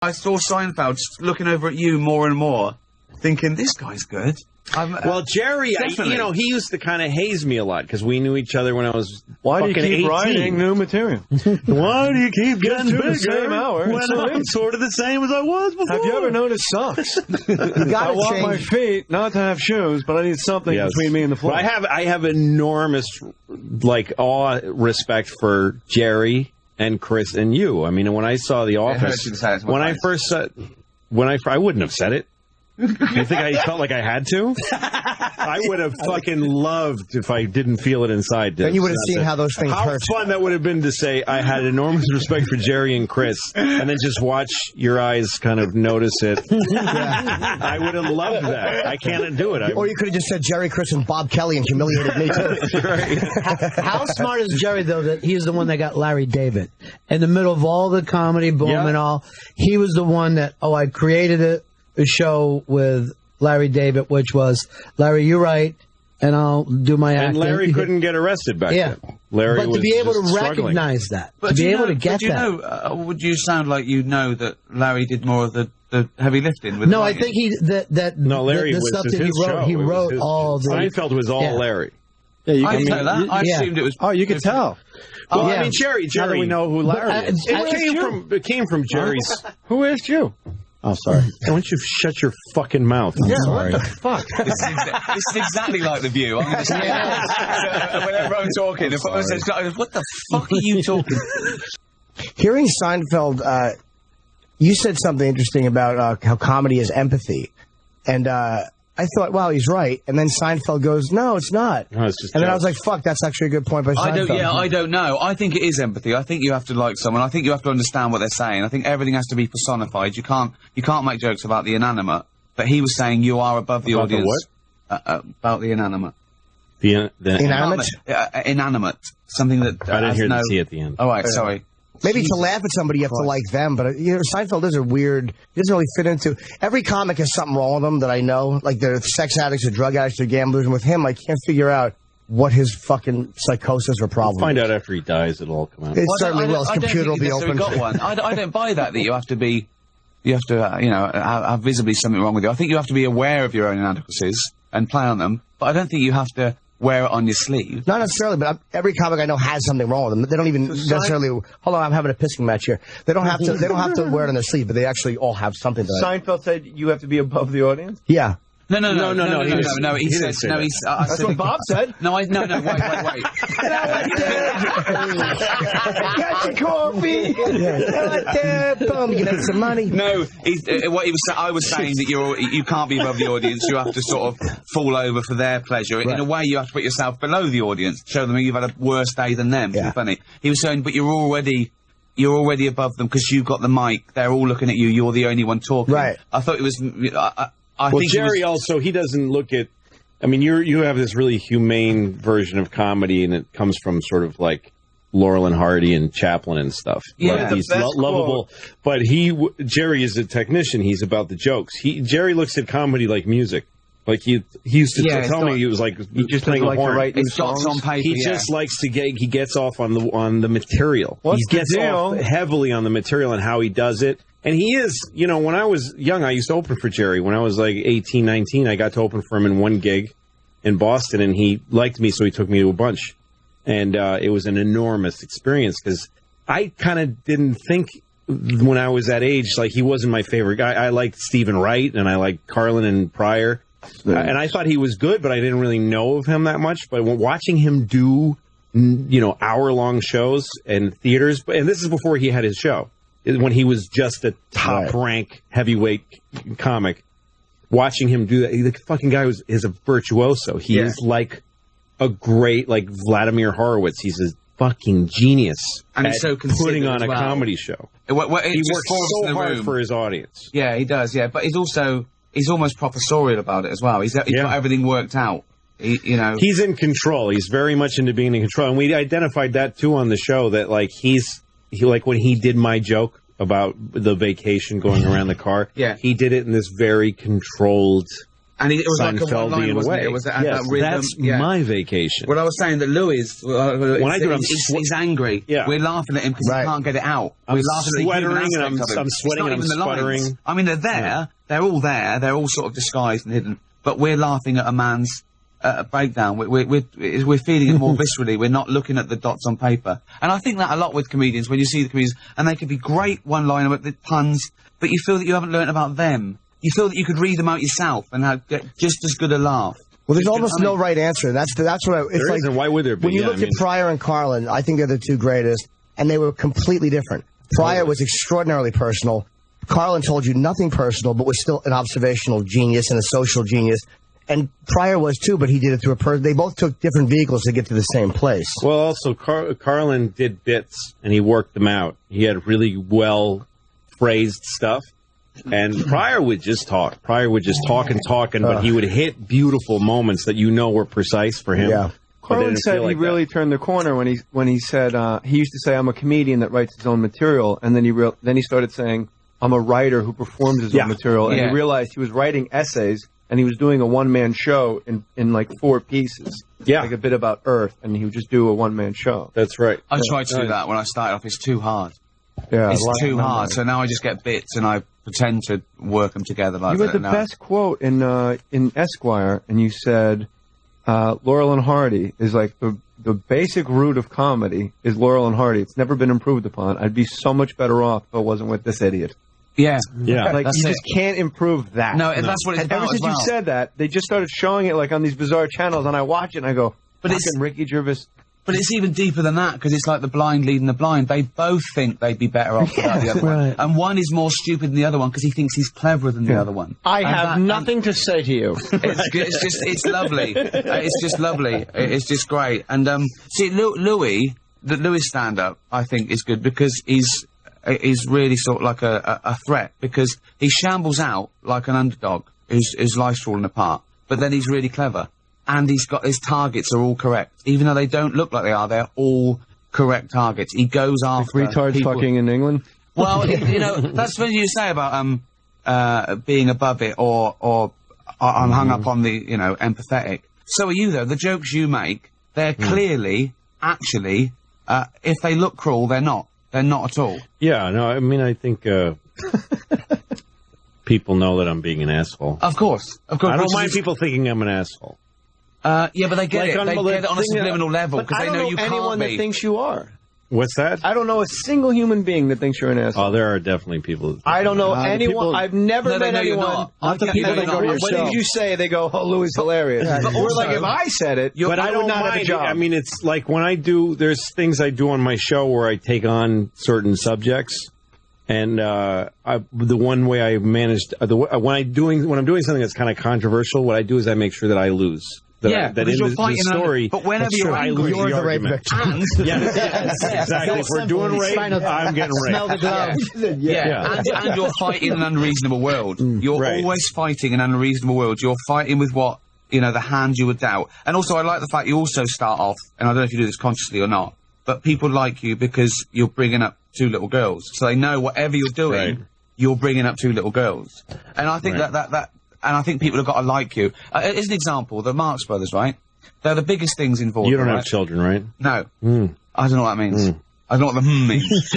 I saw Seinfeld just looking over at you more and more, thinking, this guy's good. Well, Jerry, he used to kind of haze me a lot because we knew each other when I was Why do you keep 18. writing new material? Why do you keep getting bigger same hour? when I'm sort of the same as I was before? Have you ever noticed socks? I want my feet not to have shoes, but I need something between me and the floor. But I have enormous respect for Jerry and Chris and you. I mean, when I saw The Office, I wouldn't have said it. You think I felt like I had to? I would have fucking loved if I didn't feel it inside. Then you would have seen how those things hurt. How fun that would have been to say I had enormous respect for Jerry and Chris, and then just watch your eyes kind of notice it. Yeah. I would have loved that. I can't do it. Or you could have just said Jerry, Chris, and Bob Kelly and humiliated me too. Right. How smart is Jerry, though, that he's the one that got Larry David in the middle of all the comedy boom and all? He was the one that I created a show with Larry David, which was, Larry, you write, and I'll do my acting. And Larry couldn't get arrested back then. Larry but to be able to recognize that, to be able to get that. Would you sound like you know that Larry did more of the heavy lifting? With no, I think Larry the stuff that he wrote all the... Seinfeld was all Larry. Yeah, I didn't know that. I assumed it was... Oh, you could tell. Well, I mean, Jerry. Now that we know who Larry is. It came from Jerry's... Who asked you? Oh, sorry. Why don't you shut your fucking mouth? I'm sorry. What the fuck? This is exactly like The View. I'm going to say whenever I'm talking, if someone says, what the fuck are you talking? Hearing Seinfeld, you said something interesting about how comedy is empathy. And I thought, wow, he's right. And then Seinfeld goes, no, it's not. No, it's just and then I was like, fuck, that's actually a good point by Seinfeld. I don't know. I think it is empathy. I think you have to like someone. I think you have to understand what they're saying. I think everything has to be personified. You can't make jokes about the inanimate. But he was saying you are above the audience. About the inanimate. The inanimate? Inanimate. Something that I didn't hear the T at the end. All right, sorry. Maybe to laugh at somebody, you have to like them. But, Seinfeld is a weird... He doesn't really fit into... Every comic has something wrong with them that I know. Like, they're sex addicts, or drug addicts, or gamblers. And with him, I can't figure out what his fucking psychosis or problem is. We'll find out after he dies. It'll all come out. It certainly will. His computer will be open. Got one. I don't buy that you have to be... You have to, have visibly something wrong with you. I think you have to be aware of your own inadequacies and play on them. But I don't think you have to... wear it on your sleeve. Not necessarily, but every comic I know has something wrong with them. They don't even necessarily. Hold on, I'm having a pissing match here. They don't have to. They don't have to wear it on their sleeve, but they actually all have something. Seinfeld said you have to be above the audience. Yeah. No. He said no. That's what Bob said. No. Wait. Get your coffee. Boom. You get some money. No. What he was. I was saying that you can't be above the audience. You have to sort of fall over for their pleasure. Right. In a way, you have to put yourself below the audience. Show them you've had a worse day than them. Yeah. Funny. He was saying, but you're already above them because you've got the mic. They're all looking at you. You're the only one talking. Right. I thought it was. I think Jerry also, he doesn't look at... I mean, you have this really humane version of comedy, and it comes from sort of like Laurel and Hardy and Chaplin and stuff. Yeah. Like, he's lovable. But Jerry is a technician. He's about the jokes. Jerry looks at comedy like music. Like he used to tell me he was like he just playing like a horn. to write it's dots on paper. He just likes to he gets off on the material. What's he gets off heavily on the material and how he does it. And he is, when I was young, I used to open for Jerry. When I was like 18, 19, I got to open for him in one gig in Boston, and he liked me, so he took me to a bunch. And it was an enormous experience because I kind of didn't think when I was that age, like he wasn't my favorite guy. I liked Stephen Wright, and I liked Carlin and Pryor. And I thought he was good, but I didn't really know of him that much. But watching him do, hour-long shows and theaters, and this is before he had his show. When he was just a top-rank heavyweight comic, watching him do that, the fucking guy is a virtuoso. He is like a great, like Vladimir Horowitz. He's a fucking genius and he's so putting on a comedy show. He works so hard for his audience. Yeah, he does. Yeah, but he's almost professorial about it as well. He's got everything worked out. He's in control. He's very much into being in control, and we identified that too on the show. That like like when he did my joke about the vacation going around the car, he did it in this very controlled And it was like a one-line, wasn't it? It was that rhythm. That's my vacation. Well, I was saying that Louis, when I do it, he's angry. Yeah. We're laughing at him because he can't get it out. We're laughing at the human aspect of him. I'm sweating and I'm sputtering. I mean, they're there. Yeah. They're all there. They're all sort of disguised and hidden. But we're laughing at a man's breakdown. We're feeling it more viscerally. We're not looking at the dots on paper. And I think that a lot with comedians, when you see the comedians, and they could be great one-liner with the puns, but you feel that you haven't learned about them. You feel that you could read them out yourself and get just as good a laugh. Well, there's almost no right answer. That's what it's there like. Isn't. Why would there be? When you look at Pryor and Carlin, I think they're the two greatest, and they were completely different. Pryor was extraordinarily personal. Carlin told you nothing personal, but was still an observational genius and a social genius. And Pryor was too, but he did it through a person. They both took different vehicles to get to the same place. Well, also Carlin did bits, and he worked them out. He had really well phrased stuff. And Pryor would just talk. Pryor would just talk, but he would hit beautiful moments that were precise for him. Yeah. Carlin said he really turned the corner when he said he used to say, "I'm a comedian that writes his own material," and then he started saying, "I'm a writer who performs his own material," and he realized he was writing essays and he was doing a one-man show in like 4 pieces. Yeah, like a bit about Earth, and he would just do a one-man show. That's right. I tried to do that when I started off. It's too hard. Yeah, it's too hard. So now I just get bits and I pretend to work them together like that. You had the best quote in Esquire, and you said, Laurel and Hardy is like the basic root of comedy is Laurel and Hardy. It's never been improved upon. I'd be so much better off if I wasn't with this idiot. Yeah. Like, you just can't improve that. No, that's what it's about. Ever since you said that, they just started showing it like on these bizarre channels, and I watch it and I go, but it's Ricky Gervais. But it's even deeper than that, because it's like the blind leading the blind. They both think they'd be better off without the other one. And one is more stupid than the other one because he thinks he's cleverer than the other one. I have nothing to say to you. It's lovely. It's just lovely. It's just great. And see, Louis stand-up, I think, is good because he's really sort of like a threat, because he shambles out like an underdog whose life's falling apart, but then he's really clever. And his targets are all correct. Even though they don't look like they are, they're all correct targets. He goes after retards people. Fucking in England? Well, that's what you say about being above it or I'm hung up on the, empathetic. So are you, though. The jokes you make, they're clearly, actually, if they look cruel, they're not. They're not at all. Yeah, no, I mean, I think people know that I'm being an asshole. Of course. I don't mind people thinking I'm an asshole. Yeah, but they get it. They get it on a subliminal level because they know you can't be. I don't know anyone that thinks you are. What's that? I don't know a single human being that thinks you're an asshole. Oh, there are definitely people. I don't know anyone. I've never met anyone. Not the people that go to your What show. did you say? They go, "Oh, Louis is hilarious." But we're like, if I said it, but I would not have a job. I mean, it's like when I do. There's things I do on my show where I take on certain subjects. And the one way I managed when I'm doing something that's kind of controversial, what I do is I make sure that I lose. That in the story, but whenever you're angry, you're the rape victim. Exactly. If we're doing rape, I'm getting raped. Smell the glove. And you're fighting an unreasonable world. You're always fighting an unreasonable world. You're fighting with what, the hand you would doubt. And also, I like the fact you also start off, and I don't know if you do this consciously or not, but people like you because you're bringing up 2 little girls. So they know whatever you're doing, you're bringing up 2 little girls. And I think that and I think people have got to like you. As an example, the Marx Brothers, right? They're the biggest things involved. You don't have children, right? No. I don't know what that means. I don't know what the means.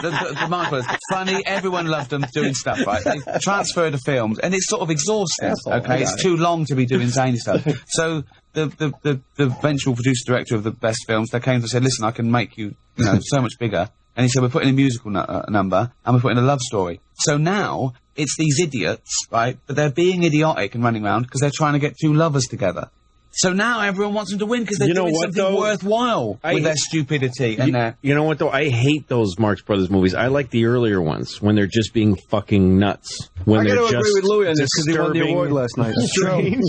The Marx Brothers, funny, everyone loved them doing stuff, right? They transferred the films, and it's sort of exhausting, okay? It's too long to be doing zany stuff. So the eventual producer-director of the best films, they came to say, listen, I can make you, so much bigger. And he said, we're putting a musical number, and we're putting a love story. So now, it's these idiots, right? But they're being idiotic and running around because they're trying to get 2 lovers together. So now everyone wants them to win because they're doing something worthwhile with their stupidity and their... You know what, though? I hate those Marx Brothers movies. I like the earlier ones when they're just being fucking nuts. When they're just agree with Louis on this because he won the award last night. Strange.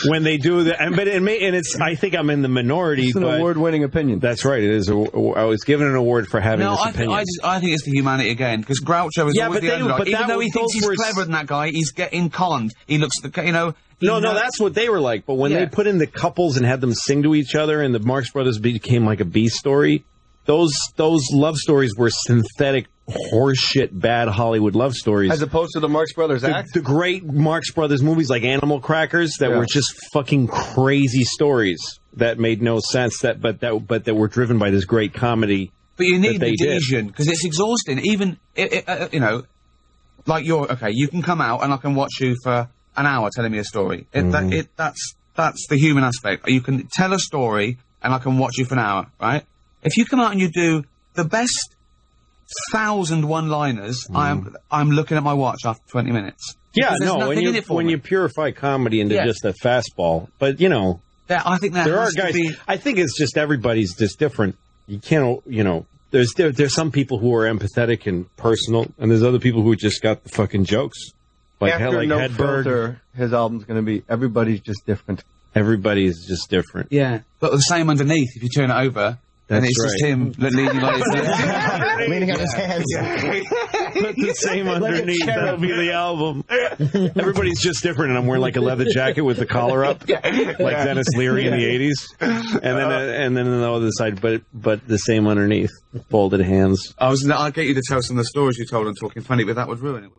When they do that. And it's... I think I'm in the minority, It's an award-winning opinion. That's right. It is. I was given an award for having this opinion. I think it's the humanity again, because Groucho is always the underdog. Even though he thinks he's cleverer than that guy, he's getting conned. He looks, No, that's what they were like. But when they put in the couples and had them sing to each other, and the Marx Brothers became like a B story, those love stories were synthetic horseshit, bad Hollywood love stories. As opposed to the Marx Brothers act? The great Marx Brothers movies like Animal Crackers that were just fucking crazy stories that made no sense, but that were driven by this great comedy. But you need the division, because it's exhausting. Even, you know, like you can come out and I can watch you for an hour telling me a story. That's the human aspect. You can tell a story and I can watch you for an hour, right? If you come out and you do the best 1,000 one-liners, I'm looking at my watch after 20 minutes. Yeah, no, when you purify comedy into just a fastball, but you know, I think there are guys. I think it's just everybody's just different. You can't, you know, there's some people who are empathetic and personal, and there's other people who just got the fucking jokes. Like after No Hedberg. Filter, his album's going to be Everybody's Just Different. Everybody's just different. Yeah, but the same underneath. If you turn it over, and it's just him leaning on his hands. Leaning on his hands. Put the same underneath. That'll be the album. Everybody's just different, and I'm wearing like a leather jacket with the collar up, like Dennis Leary in the '80s, and then on the other side, but the same underneath, folded hands. I'll get you to tell some of the stories you told on Talking Funny, but that would ruin it.